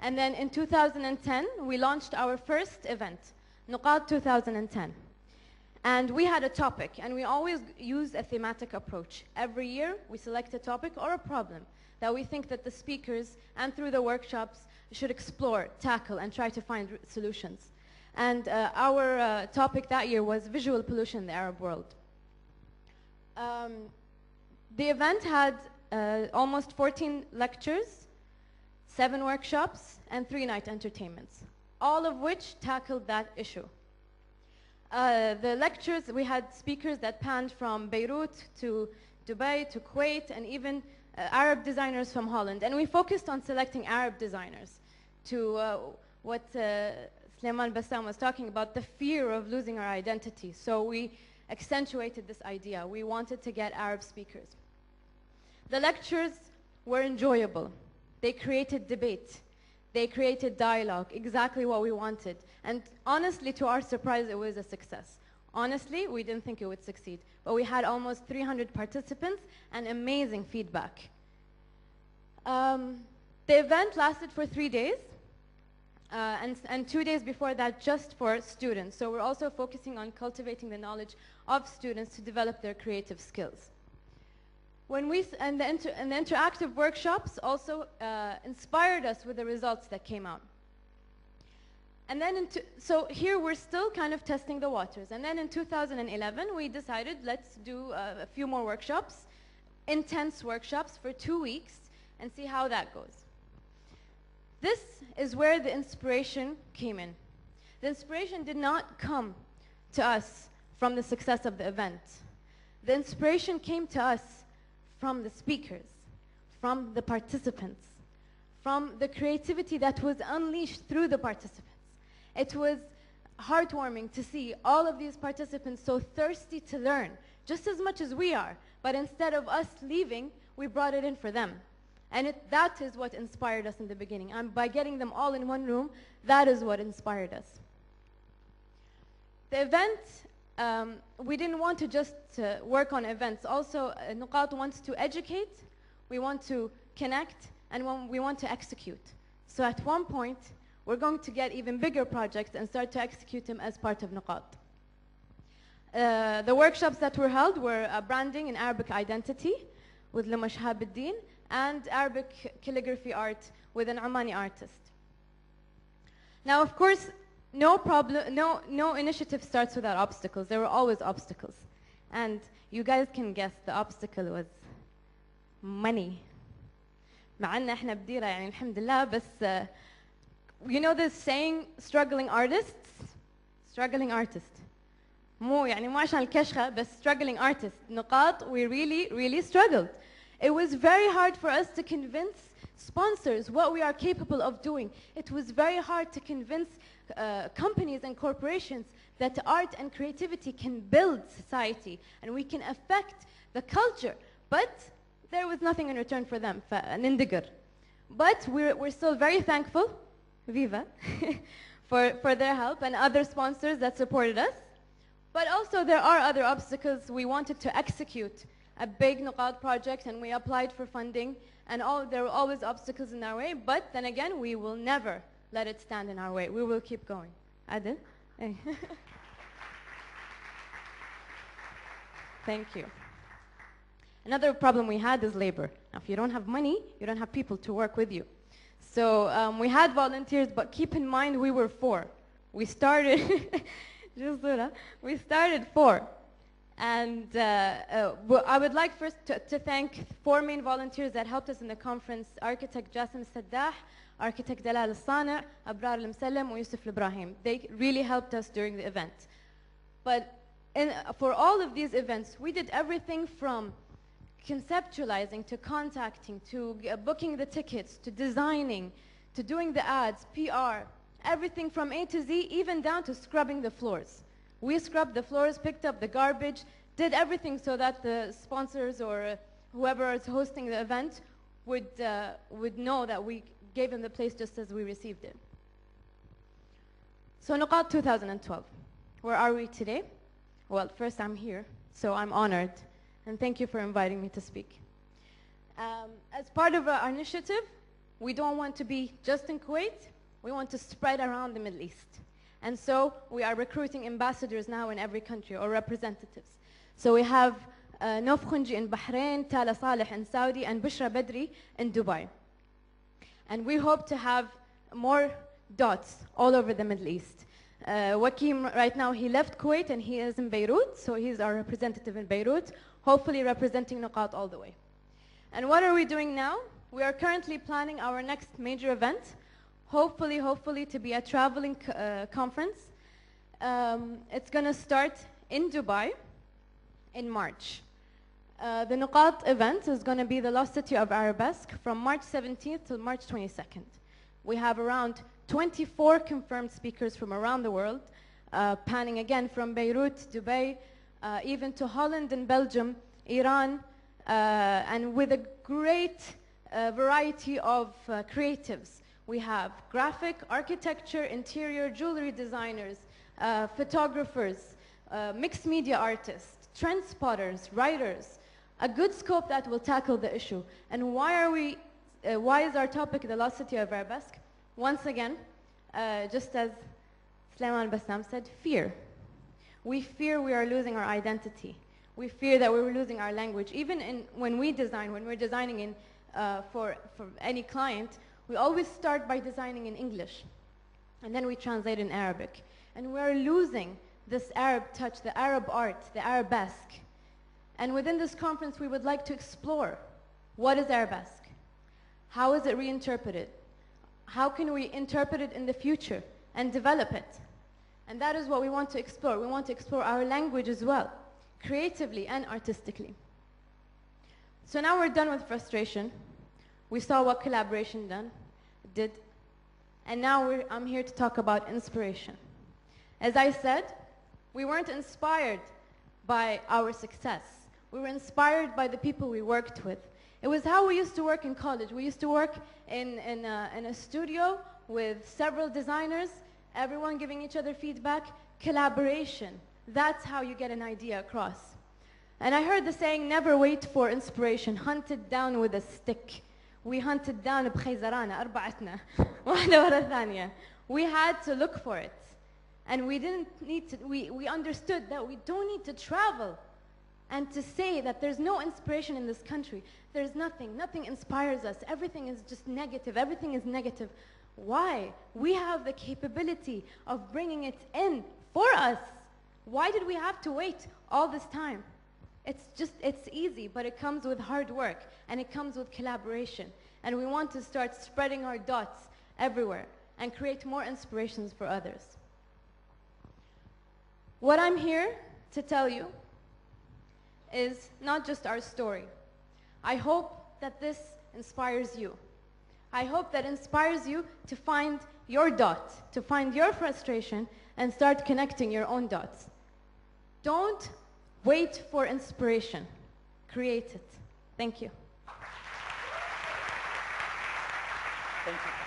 And then in 2010, we launched our first event, Nuqat 2010. And we had a topic, and we always use a thematic approach. Every year, we select a topic or a problem that we think that the speakers, and through the workshops, should explore, tackle, and try to find solutions. And our topic that year was visual pollution in the Arab world. The event had almost 14 lectures, 7 workshops, and 3 night entertainments, all of which tackled that issue. The lectures, we had speakers that panned from Beirut to Dubai to Kuwait, and even Arab designers from Holland. And we focused on selecting Arab designers to what Sulaiman Bassam was talking about, the fear of losing our identity. So we accentuated this idea. We wanted to get Arab speakers. The lectures were enjoyable. They created debate. They created dialogue, exactly what we wanted. And honestly, to our surprise, it was a success. Honestly, we didn't think it would succeed. But we had almost 300 participants and amazing feedback. The event lasted for 3 days. And 2 days before that, just for students. So we're also focusing on cultivating the knowledge of students to develop their creative skills. And the interactive workshops also inspired us with the results that came out. And then, so here we're still kind of testing the waters. And then in 2011, we decided let's do a few more workshops, intense workshops for 2 weeks, and see how that goes. This is where the inspiration came in. The inspiration did not come to us from the success of the event. The inspiration came to us from the speakers, from the participants, from the creativity that was unleashed through the participants. It was heartwarming to see all of these participants so thirsty to learn, just as much as we are. But instead of us leaving, we brought it in for them. And that is what inspired us in the beginning. And by getting them all in one room, that is what inspired us. The event, we didn't want to just work on events. Also, Nuqat wants to educate, we want to connect, and we want to execute. So at one point, we're going to get even bigger projects and start to execute them as part of Nuqat. The workshops that were held were branding and Arabic identity with Lama Shahabuddin, and Arabic calligraphy art with an Omani artist. Now, of course, no initiative starts without obstacles. There were always obstacles. And you guys can guess the obstacle was money. مع إن إحنا بديرة يعني الحمد لله بس you know this saying, struggling artists? Struggling artist. مو عشان الكشخة بس struggling artist. Nuqat, we really struggled. It was very hard for us to convince sponsors what we are capable of doing. It was very hard to convince companies and corporations that art and creativity can build society and we can affect the culture. But there was nothing in return for them. But we're still very thankful, Viva, for their help and other sponsors that supported us. But also there are other obstacles. We wanted to execute a big Nuqat project and we applied for funding, and there were always obstacles in our way, but then again, we will never let it stand in our way. We will keep going. Adil? Hey. Thank you. Another problem we had is labor. Now, if you don't have money, you don't have people to work with you. So we had volunteers, but keep in mind we were 4. We started, we started 4. And I would like first to thank 4 main volunteers that helped us in the conference: architect Jassim Saddah, architect Dalal Al-Sani', Abrar Al-Musallam, and Yusuf Al-Ibrahim. They really helped us during the event. But for all of these events, we did everything from conceptualizing to contacting to booking the tickets to designing to doing the ads, PR, everything from A to Z, even down to scrubbing the floors. We scrubbed the floors, picked up the garbage, did everything so that the sponsors or whoever is hosting the event would know that we gave them the place just as we received it. So Nuqat 2012, where are we today? Well, first I'm here, so I'm honored, and thank you for inviting me to speak. As part of our initiative, we don't want to be just in Kuwait, we want to spread around the Middle East. And so we are recruiting ambassadors now in every country, or representatives. So we have Nof Khunji in Bahrain, Tala Saleh in Saudi, and Bushra Badri in Dubai. And we hope to have more dots all over the Middle East. Wakim, right now, he left Kuwait and he is in Beirut, so he's our representative in Beirut, hopefully representing Nuqat all the way. And what are we doing now? We are currently planning our next major event, hopefully to be a traveling conference. It's going to start in Dubai in March. The Nuqat event is going to be the Lost City of Arabesque from March 17th to March 22nd. We have around 24 confirmed speakers from around the world, panning again from Beirut, Dubai, even to Holland and Belgium, Iran, and with a great variety of creatives. We have graphic, architecture, interior, jewelry designers, photographers, mixed media artists, trend spotters, writers, a good scope that will tackle the issue. And why is our topic the Lost City of Arabesque? Once again, just as Sulaiman Bassam said, fear. We fear we are losing our identity. We fear that we're losing our language. Even when we're designing for any client, we always start by designing in English. And then we translate in Arabic. And we're losing this Arab touch, the Arab art, the Arabesque. And within this conference, we would like to explore what is Arabesque? How is it reinterpreted? How can we interpret it in the future and develop it? And that is what we want to explore. We want to explore our language as well, creatively and artistically. So now we're done with frustration. We saw what collaboration did. And now I'm here to talk about inspiration. As I said, we weren't inspired by our success. We were inspired by the people we worked with. It was how we used to work in college. We used to work in a studio with several designers, everyone giving each other feedback, collaboration. That's how you get an idea across. And I heard the saying, never wait for inspiration, hunt it down with a stick. We hunted down بخيزرانة أربعتنا واحدة ورا الثانية. We had to look for it. And we didn't need to, we understood that we don't need to travel and to say that there's no inspiration in this country. There's nothing inspires us. Everything is just negative, everything is negative. Why? We have the capability of bringing it in for us. Why did we have to wait all this time? It's easy, but it comes with hard work and it comes with collaboration. And we want to start spreading our dots everywhere and create more inspirations for others. What I'm here to tell you is not just our story. I hope that this inspires you. I hope that inspires you to find your dot, to find your frustration and start connecting your own dots. Don't wait for inspiration. Create it. Thank you. Thank you.